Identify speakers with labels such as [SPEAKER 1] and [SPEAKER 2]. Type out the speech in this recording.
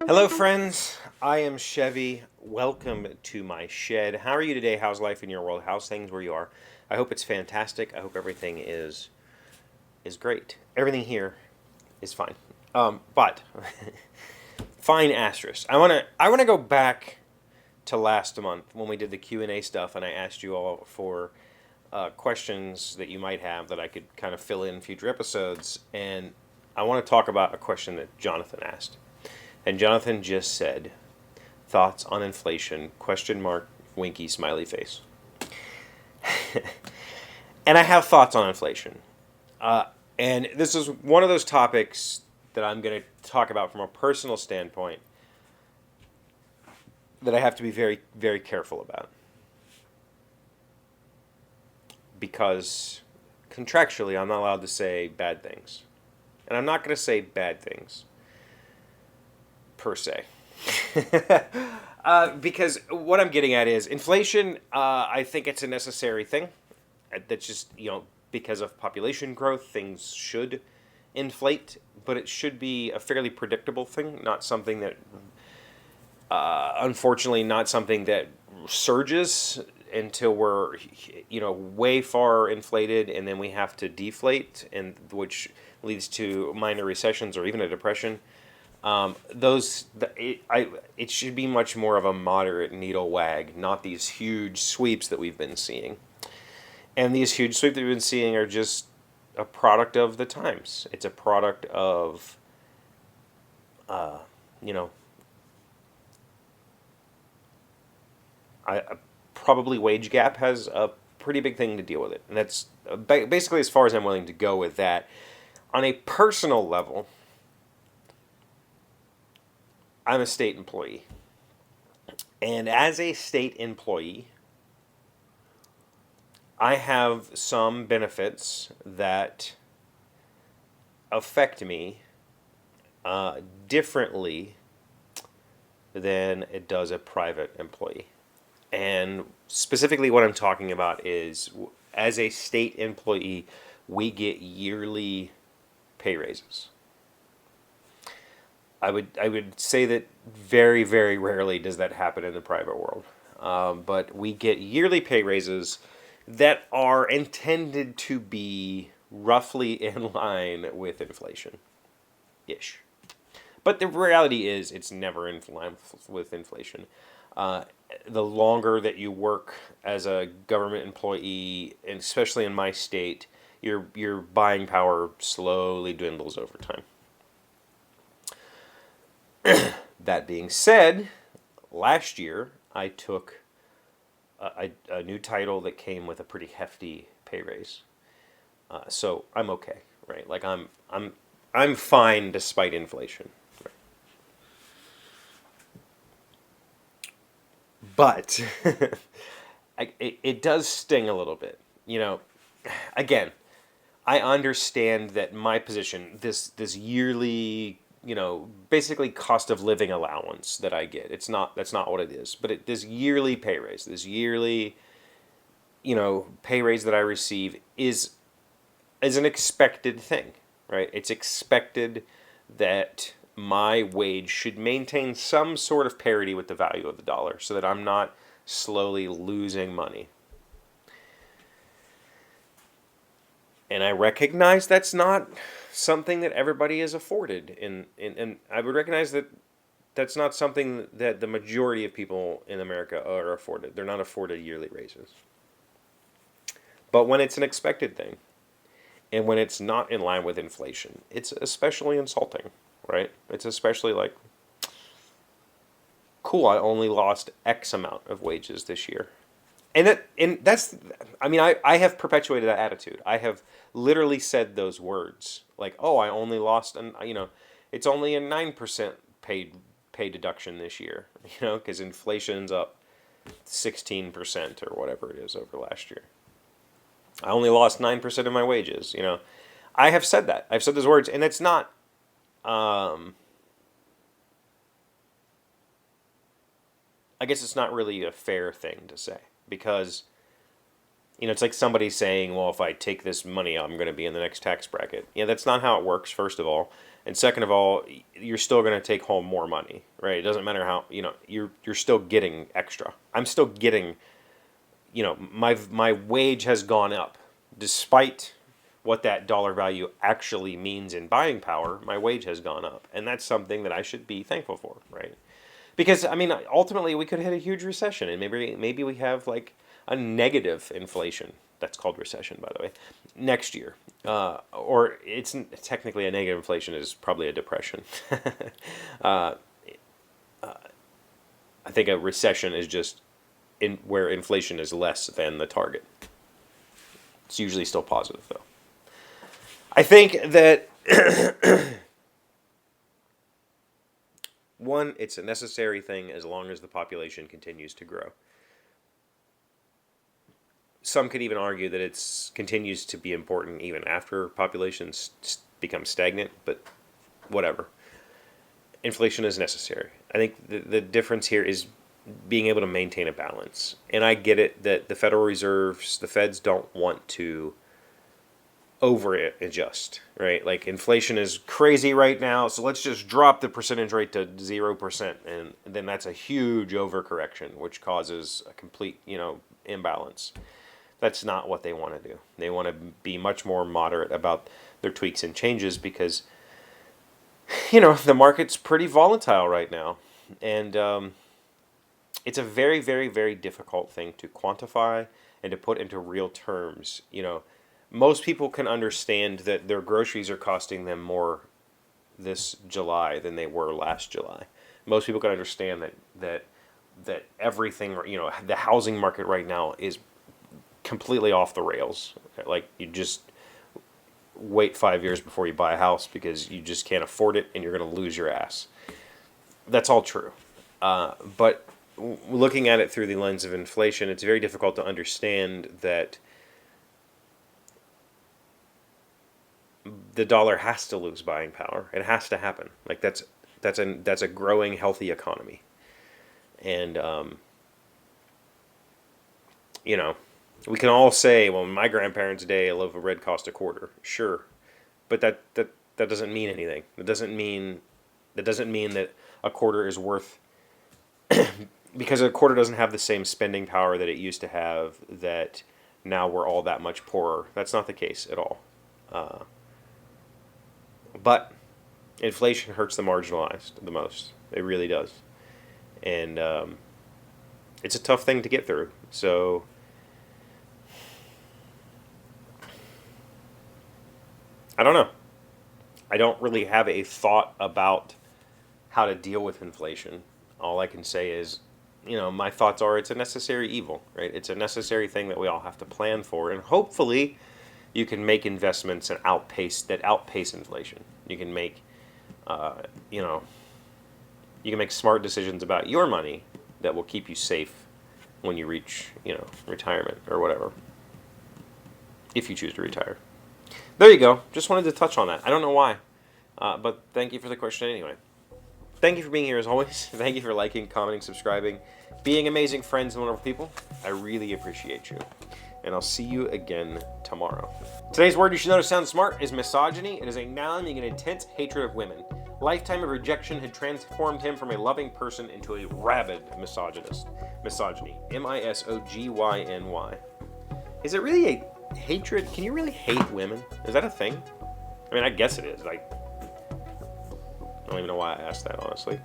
[SPEAKER 1] Hello, friends. I am Chevee. Welcome to my shed. How are you today? How's life in your world? How's things where you are? I hope it's fantastic. I hope everything is great. Everything here is fine. But fine asterisk. I wanna go back to last month when we did the Q&A stuff, and I asked you all for questions that you might have that I could kind of fill in future episodes. And I want to talk about a question that Jonathan asked. And Jonathan just said, thoughts on inflation, question mark, winky, smiley face. And I have thoughts on inflation. And this is one of those topics that I'm going to talk about from a personal standpoint that I have to be very, very careful about. Because contractually, I'm not allowed to say bad things. And I'm not going to say bad things per se. Because what I'm getting at is inflation, I think it's a necessary thing. That's just, because of population growth, things should inflate, but it should be a fairly predictable thing, not something that, unfortunately, not something that surges until we're, way far inflated and then we have to deflate, and which leads to minor recessions or even a depression. It should be much more of a moderate needle wag, not these huge sweeps that we've been seeing. And these huge sweeps that we've been seeing are just a product of the times. It's a product of, probably wage gap has a pretty big thing to deal with it. And that's basically as far as I'm willing to go with that. On a personal level, I'm a state employee. And as a state employee, I have some benefits that affect me differently than it does a private employee. And specifically what I'm talking about is, as a state employee, we get yearly pay raises. I would say that very, very rarely does that happen in the private world. But we get yearly pay raises that are intended to be roughly in line with inflation-ish. But the reality is it's never in line with inflation. The longer that you work as a government employee, and especially in my state, your buying power slowly dwindles over time. That being said, last year I took a new title that came with a pretty hefty pay raise. So I'm okay, right? Like I'm fine despite inflation. Right? But it does sting a little bit. Again, I understand that my position, this yearly, basically cost of living allowance that I get. That's not what it is. But this yearly pay raise, this yearly, pay raise that I receive is an expected thing, right? It's expected that my wage should maintain some sort of parity with the value of the dollar so that I'm not slowly losing money. And I recognize that's not something that everybody is afforded. And I would recognize that that's not something that the majority of people in America are afforded. They're not afforded yearly raises. But when it's an expected thing, and when it's not in line with inflation, it's especially insulting, right? It's especially like, cool, I only lost X amount of wages this year. And that's, I have perpetuated that attitude. I have literally said those words, like, oh, I only lost, it's only a 9% pay deduction this year, because inflation's up 16% or whatever it is over last year. I only lost 9% of my wages, I have said that. I've said those words, and it's not, I guess it's not really a fair thing to say. Because, it's like somebody saying, well, if I take this money, I'm going to be in the next tax bracket. Yeah, that's not how it works, first of all. And second of all, you're still going to take home more money, right? It doesn't matter how, you're still getting extra. I'm still getting, my wage has gone up despite what that dollar value actually means in buying power. My wage has gone up, and that's something that I should be thankful for, right? Because ultimately we could hit a huge recession, and maybe we have like a negative inflation. That's called recession, by the way, next year. Or it's technically a negative inflation is probably a depression. I think a recession is just where inflation is less than the target. It's usually still positive, though. I think that, one, it's a necessary thing as long as the population continues to grow. Some could even argue that it continues to be important even after populations become stagnant, but whatever. Inflation is necessary. I think the difference here is being able to maintain a balance. And I get it that the Federal Reserves, the Feds don't want to over adjust, right? Like inflation is crazy right now, so let's just drop the percentage rate to 0%, and then that's a huge overcorrection, which causes a complete, imbalance. That's not what they want to do. They want to be much more moderate about their tweaks and changes because, the market's pretty volatile right now. And it's a very, very, very difficult thing to quantify and to put into real terms. Most people can understand that their groceries are costing them more this July than they were last July. Most people can understand that everything, the housing market right now is completely off the rails. Like, you just wait 5 years before you buy a house because you just can't afford it and you're going to lose your ass. That's all true. But looking at it through the lens of inflation, it's very difficult to understand that the dollar has to lose buying power. It has to happen. Like, that's a growing, healthy economy. And we can all say, well, my grandparents' day, a loaf of bread cost $0.25. Sure, but that doesn't mean anything. That doesn't mean that a quarter is worth because a quarter doesn't have the same spending power that it used to have. That now we're all that much poorer. That's not the case at all. But inflation hurts the marginalized the most. It really does, and it's a tough thing to get through. So. I don't know. I don't really have a thought about how to deal with inflation. All I can say is, my thoughts are it's a necessary evil, right? It's a necessary thing that we all have to plan for, and hopefully you can make investments and outpace inflation. You can make, you can make smart decisions about your money that will keep you safe when you reach, retirement or whatever, if you choose to retire. There you go. Just wanted to touch on that. I don't know why, but thank you for the question anyway. Thank you for being here as always. Thank you for liking, commenting, subscribing, being amazing friends and wonderful people. I really appreciate you. And I'll see you again tomorrow. Today's word you should know to sound smart is misogyny. It is a noun meaning an intense hatred of women. Lifetime of rejection had transformed him from a loving person into a rabid misogynist. Misogyny. M-I-S-O-G-Y-N-Y. Is it really a hatred? Can you really hate women? Is that a thing? I guess it is. I don't even know why I asked that, honestly.